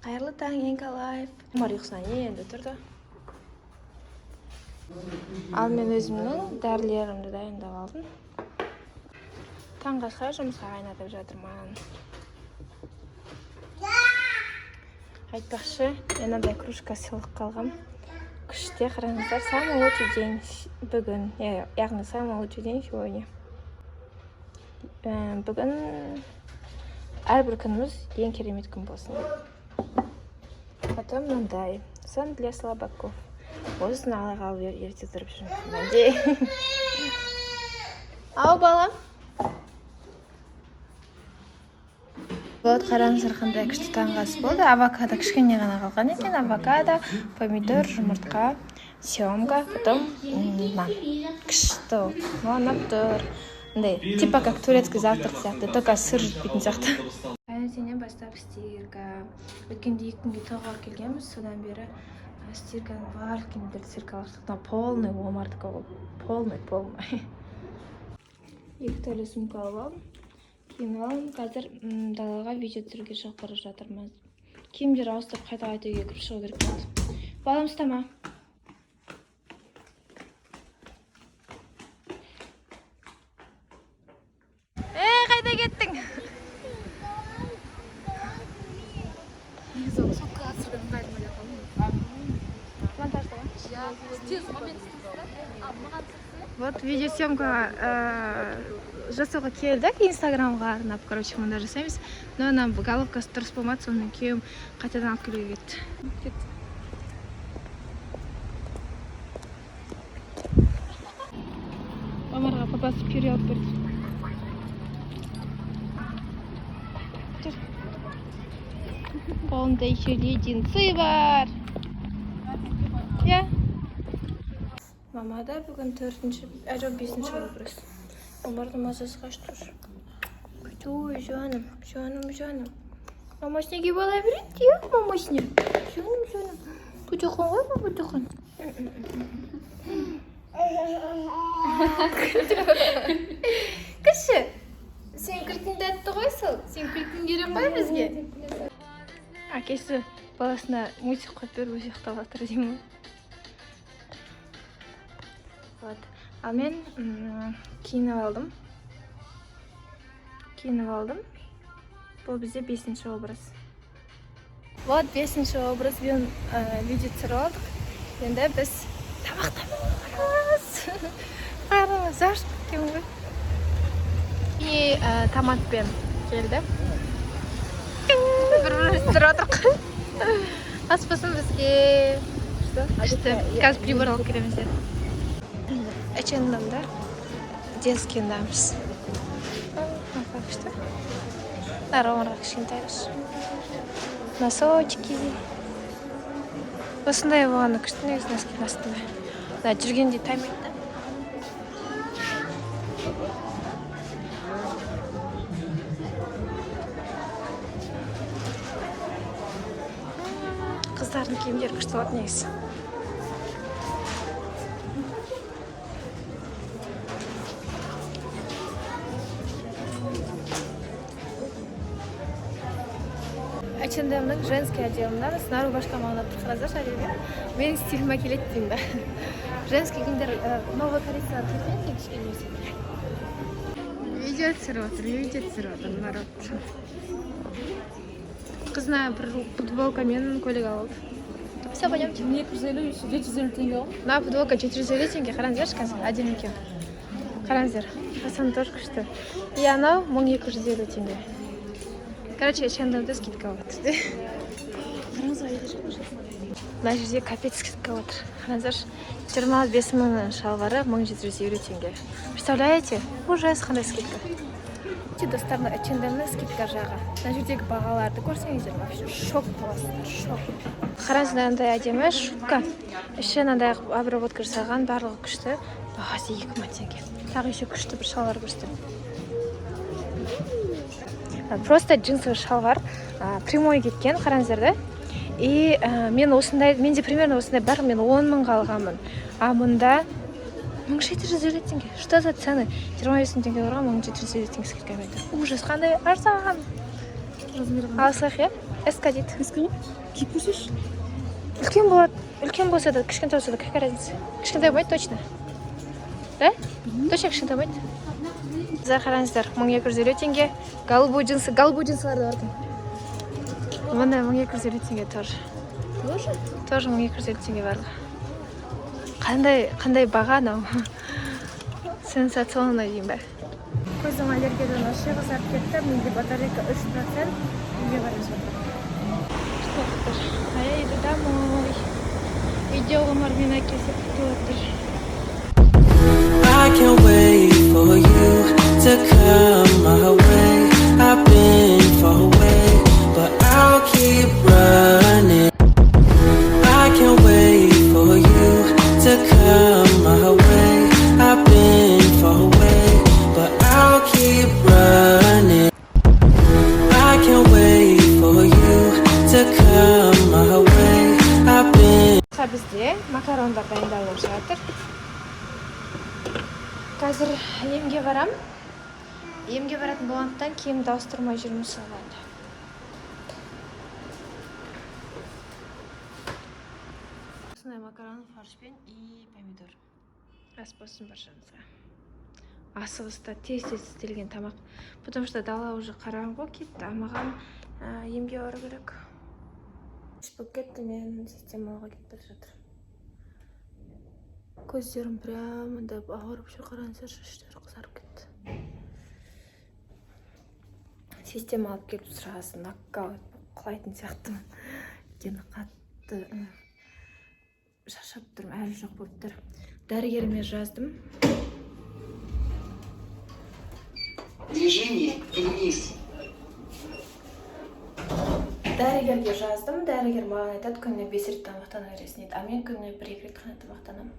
Қайырлы таң, Николаев. Марихсан енді тұрды. Ал мен өзімнің дәрілерімді дайындап алдым. Таңғы асқа жұмысқа қайнатып жатырман. Айтпақшы, мен андай кружка сыйлық қалғам. Күште қараңыздар, самый лучший день бүгін. Яғни самый лучший день сегодня. Бүгін әрбір күніміз ең керемет күн болсын. Потом мындай. Сон для слабаков. Осыны ала қалып ерте тұрып жүрмін. Ау, балам. Вот, қараңыздар қандай күшті таңғы ас болды. Авокадо кішкене ғана қалған екен. Авокадо, помидор, жұмыртқа, семга, потом нан. Күшті. Нанап тұр. Типа как турецкий завтрак сияқты, только сыр жетпейтін сияқты. Таңертеңнен бастап стирка. Өткенде 2 күнге тоғар келгенбіз, содан бері стирканың барлық киімдерді стиркалап полный омардікі ол. Полный. 2 түрлі сумка алып алдым. Киім алдым. Қазір далаға видео түсіруге шығып бара жатырмыз. Киімдер ауыстырып қайта үйге кіріп шығу керек болды. Балам, ұстама. Қайда кеттің? Вот видеосъемка жасауға келдік, инстаграмға арнап, короче, мұнда жасаймыз. Но нам головкасы дұрыс болмады, сонымен күйеуім қайтадан алып келуге кетті. Омарға папасы пюре алып берді. Қолында еще леденцы бар. Мамада бүгін 4-ші, әжі 5-ші образ. Омардың мазасы қашты тұр. Ой, жаным. Мамасынеге бала береді, е, мамасыне. Жаным. Бұтықын ғой, бұтықын. Кіші, сен күлкін дәтті қойсыл. Сен күлкін керек қой бізге. Әкесі баласына мультик қойып беріп өзі ұйықтап жатыр деймін. Ал мен киініп алдым. Бұл бізде 5-ші образ. Вот 5-ші образ бен видео түсіріп алдық. Енді біз тамақтанамыз. Қарамыз, ашып кеткен ғой. И томатпен келді. Бір-біріміз тұрып отырық. Аспасын бізге. Қазір прибор алып кереміз деді. H&M'да детскийдамыз. Как что? Ромарға кішкентаймыз. Носочки. Осындай болғаны күшті негізі носкин астында. Жүргенде таймайды. Қыздардың киімдері күшті болады негізі. H&M'ның женский отделынан снару башқа мағынап тұрқыраздар шареге. Менің стиліма келет деймін да. Женский киімдер новый коллекцияға келген кешкен өседі. Видео түсіріп отыр, народ. Қызына бір футболка мен көйлек алып. Все, пойдемте. 450 теңге ғой. На футболка 450 теңге. Қараңыздаршы қазір, әдемі екен. Қараңыздар, Асан тоже күшті. И анау 1250 теңге. Короче, H&M'да скидка болады. Мына жерде капец скидка отыр. Қараңыздаршы, 25 мыңның шалбары 1750 теңге. Представляете? Ужас, қандай скидка. Достарына H&M'ның скидка жағы. Мына жердегі бағаларды көрсеңіздер, вообще шок боласыздар, шок. Қараңыздар, андай әдемі шубка. Іші андай обработка жасалған, барлығы күшті. Бағасы 2000 теңге. Тағы еще күшті бір шалбар көрсетем. Просто джинсовый шалбар прямой кеткен, қараңыздар да. И менде примерно осындай бар, мен 10 мыңға алғанмын. А мұнда 1750 теңге. Что за цены? 25 теңге барған 1750 теңге скидка берді. Ужас, қандай арзан. Алсақ, е? Эска дейді. Эска ма? Киіп көрсеші. Үлкен болады. Үлкен болса да, кішкентай болса да, какая разница? Кішкентай болмайды точно. Да? Точно кішкентай болмайды. Қыздар қараңыздар, 1250 теңге. Голубой джинсылар да барды. Мына 1250 теңге тоже. Тоже 1250 теңге барды. Қандай баға анау? Сенсационно деймін бәрі. Көзім аллергиядан вообще қызарып кетті. Менде батарейка 3%. Үйге барамыз батыр. А я иду домой. Видео Омармен әкесі күтіп отыр. I can't wait for you to come my way. I've been far away, but I'll keep running. I can't wait for you to come my way. I've been far away, but I'll keep running. I can't wait for you to come my way. I've been. Бізде макарондар дайындалып жатыр. Қазір емге барам. Емге баратын болғандықтан киімді ауыстырмай жүрмін салады. Осындай макарон, фаршпен и помидор. Ас болсын баршаңызға. Асығыста тез істелген тамақ. Потому что дала уже қараңғы кетті, а маған емге бару керек. Болып кетті, мен системалға кетіп жатыр. Көздерім прям андап ауырып жүр, қараңыздар, шаштары қызарып кетті. Система алып келіп сразу нокаут құлайтын сияқтымын. Өйткені қатты шаршап тұрмын, әлі жоқ болып тұр. Дәрігеріме жаздым. Движение вниз. Дәрігерге жаздым. Дәрігер маған айтады, күніне 5 рет тамақтану керексің дейді. А мен күніне 1-2 рет қана тамақтанамын.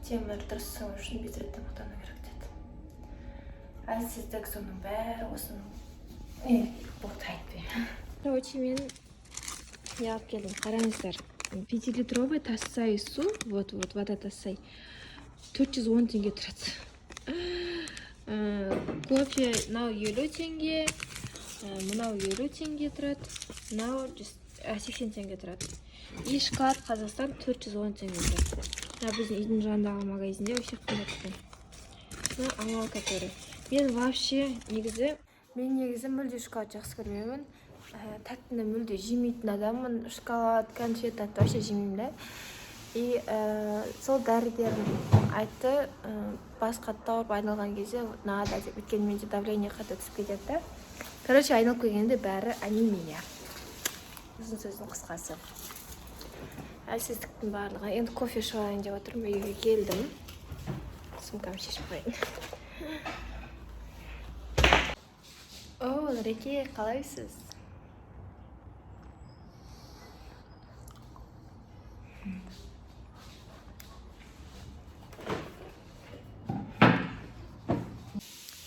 Темір дұрыс сіңу үшін 5 рет тамақтану керек деді. Әлсіздік соның бәрі осының. Болды айтпаймын. Короче, мен не алып келдім. Қараңыздар. 5-литровый тассай су, вот вода тассай. 410 теңге тұрады. Кофе мынау 50 теңге. Мынау 50 теңге тұрады. Мынау 80 теңге тұрады. И шоколад Қазақстан 410 теңге тұрады. Біздің үйдің жанындағы магазинде вообще қымбат. Ала который. Мен негізі мүлде шоколад жақсы көрмеймін. Тәттіні мүлде жемейтін адаммын. Шоколад, конфет тәтті вообще жемеймін да. И сол дәрігерім айтты, басқа тауып айналған кезде надо деп. Өйткені менде давление қатты түсіп кетеді. Короче, айналып келгенде бәрі анемия. Ұзын сөздің қысқасы. Әлсіздіктің барлығы. Енді кофе ішіп деп отырмын, үйге келдім. Сумкам шешіп қойын. О, Реке, қалайсыз?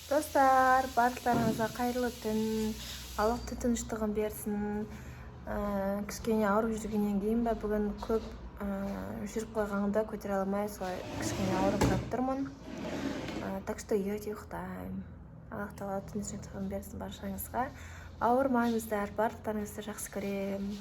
Достар, барлықтарыңызға қайырлы түн. Аллах тыныштығын берсін. Кішкене ауырып жүргеннен кейін бе бүгін көп жүріп қойғанымда көтере алмай, солай кішкене ауырып жатырмын. Так что ерте ұйықтаймын. Аллах тағала тыныштығын берсін баршаңызға. Ауырмаңыздар, барлықтарыңызды жақсы көремін.